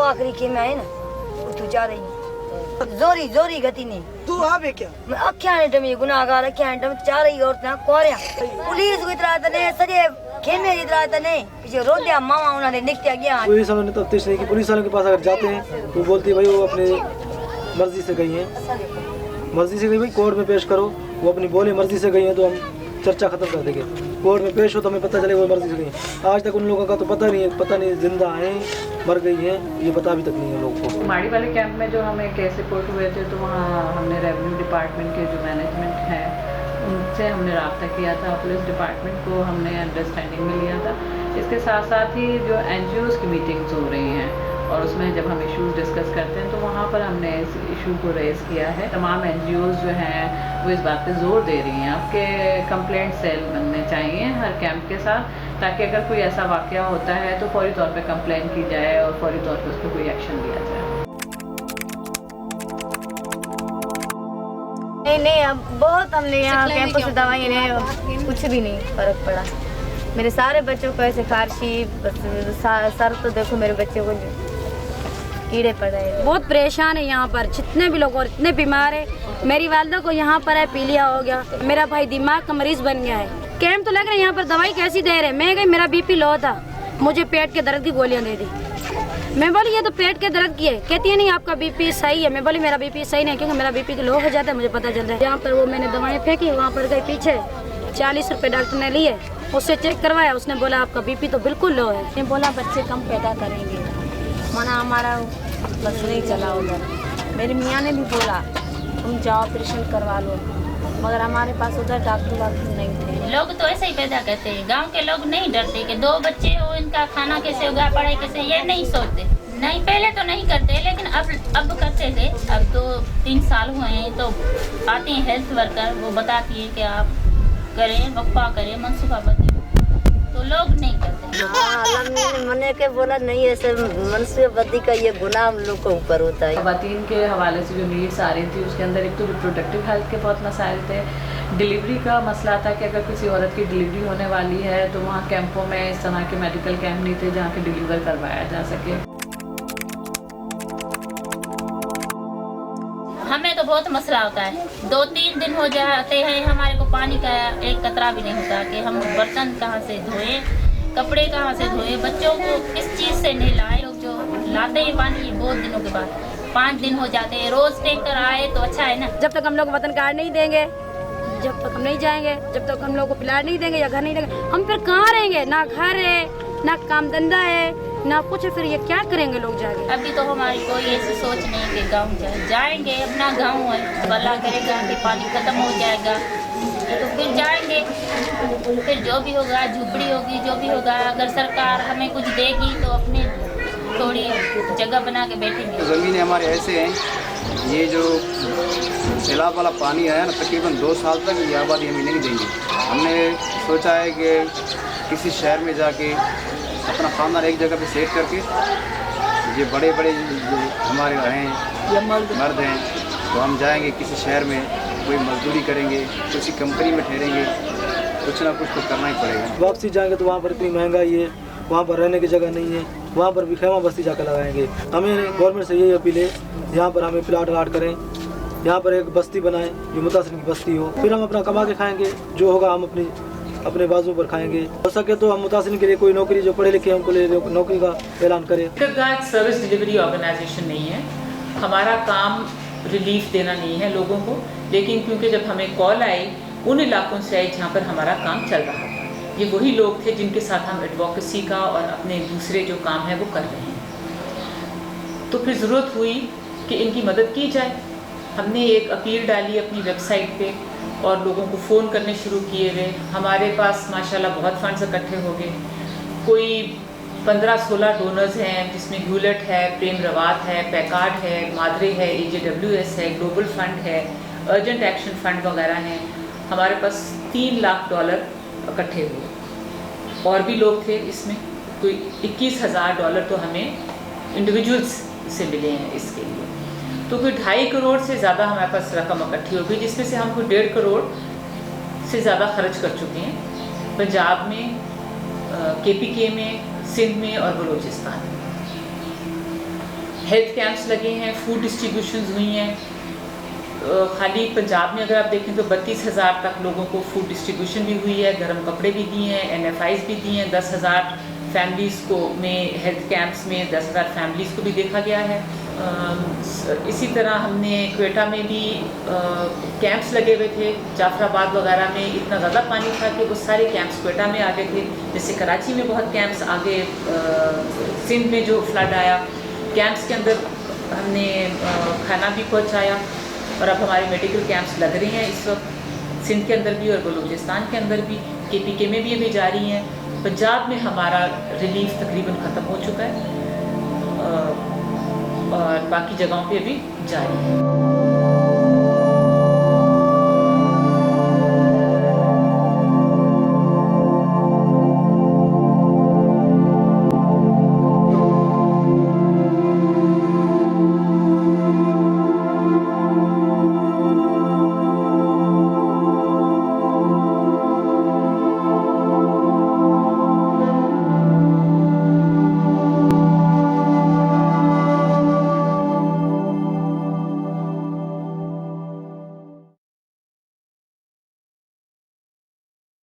आखिरी खेमे आए ना तू जा रही जोरी जोरी गति नहीं तू आवे क्या मैं अख्या ने टमी गुनाहगार अख्या ने टमी चार ही औरतें कोरिया पुलिस को इतरा तने सजे खेमे इतरा तने पीछे रोटियां मामा उन्होंने निकल गया। पुलिस वालों ने तफ्तीश नहीं की। पुलिस वालों के पास अगर जाते हैं तो बोलती है भाई वो अपने मर्जी से गई हैं, मर्जी से गई भाई कोर्ट में पेश करो। वो अपनी बोले मर्जी से गई हैं तो हम चर्चा खत्म कर देंगे। कोर्ट में पेश हो तो हमें पता चले वो मर्जी से गई हैं। आज तक उन लोगों का तो पता नहीं है, पता नहीं जिंदा हैं मर गई हैं ये पता अभी तक नहीं है लोगों को। माड़ी वाले कैंप में जो हमें केस रिपोर्ट हुए थे तो वहाँ हमने रेवेन्यू डिपार्टमेंट के जो मैनेजमेंट है उनसे हमने रब्ता किया था। पुलिस डिपार्टमेंट को हमने अंडरस्टैंडिंग में लिया था। इसके साथ साथ ही जो NGOs की मीटिंग्स हो रही हैं और उसमें जब हम इश्यूज डिस्कस करते हैं तो वहाँ पर हमने इस इशू को रेज़ किया है। तमाम NGOs जो हैं वो इस बात पे जोर दे रही हैं आपके कंप्लेंट सेल बनने चाहिए हर कैंप के साथ, ताकि अगर कोई ऐसा वाक़या होता है तो फौरी तौर पे कंप्लेंट की जाए और फौरी तौर पे उस पर कोई एक्शन लिया जाए। नहीं अब बहुत हमने यहाँ कैंपस से दवाई ने कुछ भी नहीं फर्क पड़ा। मेरे सारे बच्चों को ऐसे खारशी सर तो देखो मेरे बच्चों को कीड़े पड़ रहे हैं। बहुत परेशान है यहाँ पर जितने भी लोग और इतने बीमार है। मेरी वालदा को यहाँ पर है पीलिया हो गया, मेरा भाई दिमाग का मरीज बन गया है। कैंप तो लग रहा है यहाँ पर दवाई कैसी दे रहे। मैं गई मेरा BP लो था, मुझे पेट के दर्द की गोलियाँ दे दी। मैं बोली ये तो पेट के दर्द की है, कहती है नहीं आपका BP सही है। मैं बोली मेरा BP सही नहीं क्योंकि मेरा BP लो हो जाता है मुझे पता चल रहा है। यहाँ पर वो मैंने दवाएं फेंकी, वहाँ पर गई पीछे 40 रुपये डॉक्टर ने लिए, उससे चेक करवाया, उसने बोला आपका BP तो बिल्कुल लो है। मैं बोला बच्चे कम पैदा करेंगे, माना हमारा बस नहीं चला उधर। मेरे मियाँ ने भी बोला तुम जाओ ऑपरेशन करवा लो, मगर हमारे पास उधर डॉक्टर नहीं थे। लोग तो ऐसे ही पैदा करते हैं, गांव के लोग नहीं डरते कि 2 बच्चे हो इनका खाना कैसे होगा, पढ़ाई कैसे, ये नहीं सोचते। नहीं पहले तो नहीं करते लेकिन अब करते थे। अब तो 3 साल हुए हैं तो आती हैं हेल्थ वर्कर, वो बताती है कि आप करें वक्फा करें मनसूबा बंदी, तो लोग नहीं करते। हाँ मैंने के बोला नहीं ऐसे मनसूबा बंदी का ये गुनाह हम लोग को ऊपर होता है। ख़वातीन के हवाले से जो नीड्स आ रही थी उसके अंदर एक तो रिप्रोडक्टिव हेल्थ के बहुत मसाइल थे। डिलीवरी का मसला था कि अगर किसी औरत की डिलीवरी होने वाली है तो वहाँ कैंपों में इस तरह के मेडिकल कैंप नहीं थे जहाँ के डिलीवर करवाया जा सके। हमें तो बहुत मसला होता है, 2-3 दिन हो जाते हैं हमारे को पानी का एक कतरा भी नहीं होता कि हम बर्तन कहाँ से धोएं, कपड़े कहाँ से धोएं, बच्चों को किस चीज़ से नहलाएं। लोग जो लाते हैं पानी बहुत दिनों के बाद 5 दिन हो जाते हैं, रोज़ टैंकर आए तो अच्छा है ना। जब तक हम लोग वतन कार्ड नहीं देंगे, जब तक हम नहीं जाएंगे, जब तक हम लोग को प्लाट नहीं देंगे या घर नहीं देंगे, हम फिर कहाँ रहेंगे। ना घर है ना काम धंधा है ना कुछ, फिर ये क्या करेंगे लोग जाके। अभी तो हमारी कोई ऐसी सोच नहीं है कि गाँव जाएंगे, अपना गाँव है, अल्लाह करेगा कि पानी खत्म हो जाएगा तो फिर जाएंगे, फिर जो भी होगा झुपड़ी होगी जो भी होगा, अगर सरकार हमें कुछ देगी तो अपने थोड़ी जगह बना के बैठेंगे। ज़मीनें हमारे ऐसे हैं, ये जो सैलाब वाला पानी है ना तकरीबन 2 साल तक ये आबादी हमें नहीं देंगे। हमने सोचा है कि किसी शहर में जाके अपना खानदान एक जगह पे सेट करके, ये बड़े बड़े जो हमारे हैं मर्द हैं तो हम जाएंगे किसी शहर में, कोई मजदूरी करेंगे, किसी कंपनी में ठहरेंगे, कुछ ना कुछ तो करना ही पड़ेगा। वापसी जाएंगे तो वहाँ पर इतनी महंगाई है, वहाँ पर रहने की जगह नहीं है, वहाँ पर भी खेमा बस्ती जाकर लगाएंगे। हमें गवर्नमेंट से यही अपील है यहाँ पर हमें प्लाट वाट करें, यहाँ पर एक बस्ती बनाएं जो मुतासिर की बस्ती हो, फिर हम अपना कमा के खाएंगे, जो होगा हम अपने बाजू पर खाएंगे। हो सके तो हम मुतासिर के लिए कोई नौकरी जो पढ़े लिखे हमको ले नौकरी का ऐलान करें। एक सर्विस डिलीवरी ऑर्गेनाइजेशन नहीं है, हमारा काम रिलीफ देना नहीं है लोगों को, लेकिन क्योंकि जब हमें कॉल आई उन इलाकों से आई जहाँ पर हमारा काम चल रहा था, ये वही लोग थे जिनके साथ हम एडवोकेसी का और अपने दूसरे जो काम है वो कर रहे हैं। तो फिर ज़रूरत हुई कि इनकी मदद की जाए। हमने एक अपील डाली अपनी वेबसाइट पे और लोगों को फ़ोन करने शुरू किए हुए। हमारे पास माशाल्लाह बहुत फंड्स इकट्ठे हो गए, कोई 15-16 डोनर्स हैं जिसमें ह्यूलेट है, प्रेम रवात है, पैकार्ड है, मादरे है, AJWS है, ग्लोबल फंड है, अर्जेंट एक्शन फंड वगैरह हैं। हमारे पास $3 लाख इकट्ठे हुए। और भी लोग थे इसमें, कोई $21,000 तो हमें इंडिविजुअल्स से मिले हैं इसके लिए। तो कोई 2.5 करोड़ से ज़्यादा हमारे पास रकम इकट्ठी हो गई, जिसमें से हम कोई 1.5 करोड़ से ज़्यादा खर्च कर चुके हैं पंजाब में, KPK में, सिंध में और बलूचिस्तान में। हेल्थ कैंप्स लगे हैं, फूड डिस्ट्रीब्यूशंस हुई हैं। खाली पंजाब में अगर आप देखें तो 32,000 तक लोगों को फूड डिस्ट्रीब्यूशन भी हुई है, गर्म कपड़े भी दिए हैं, NFIs भी दिए हैं। 10,000 फैमिलीज़ को में हेल्थ कैंप्स में 10,000 फैमिलीज़ को भी देखा गया है। इसी तरह हमने क्वेटा में भी कैंप्स लगे हुए थे। जाफराबाद वगैरह में इतना ज़्यादा पानी था कि वो सारे कैंप्स क्वेटा में आ गए थे। जैसे कराची में बहुत कैंप्स आगे, सिंध में जो फ्लड आया, कैंप्स के अंदर हमने खाना भी पहुंचाया। और अब हमारे मेडिकल कैंप्स लग रहे हैं इस वक्त सिंध के अंदर भी और बलूचिस्तान के अंदर भी, KPK में भी अभी जारी हैं। पंजाब में हमारा रिलीफ तकरीबन ख़त्म हो चुका है और बाकी जगहों पे अभी जारी है।